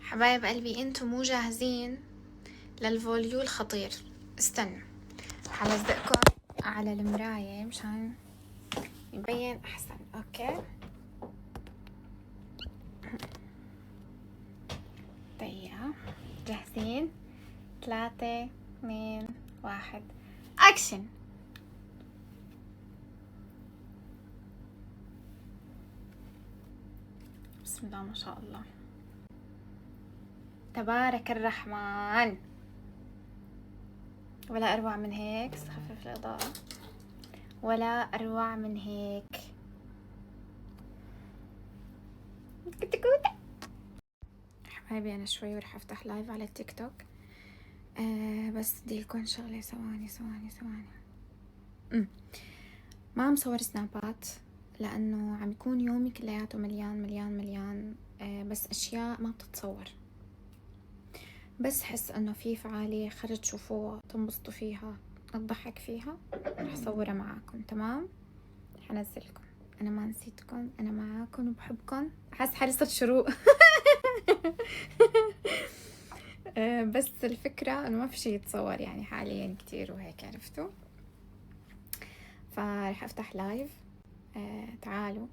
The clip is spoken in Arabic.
حبايب قلبي، انتم مو جاهزين للفوليو الخطير. استنوا، حلزقكم على المراية مشان يبين احسن. اوكي دقيقة. جاهزين؟ 3 2 1 اكشن. بسم الله ما شاء الله، تبارك الرحمن. ولا اروع من هيك، خفف الاضاءة. ولا اروع من هيك. حبايبي انا شوي ورح افتح لايف على التيك توك. بس بدي لكم شغلة. ثواني. ما مصور سنابات لانه عم يكون يومي كلياته مليان مليان مليان. بس اشياء ما بتتصور، بس حس انه في فعالية خرج تشوفوها تنبسطوا فيها اضحك فيها، رح صورها معاكم. تمام، حنزلكم. انا ما نسيتكم، انا معاكم وبحبكم. حس حالي صرت شروق. بس الفكرة انه ما في شي يتصور يعني حاليا كتير وهيك، عرفتوا؟ فرح افتح لايف. تعالوا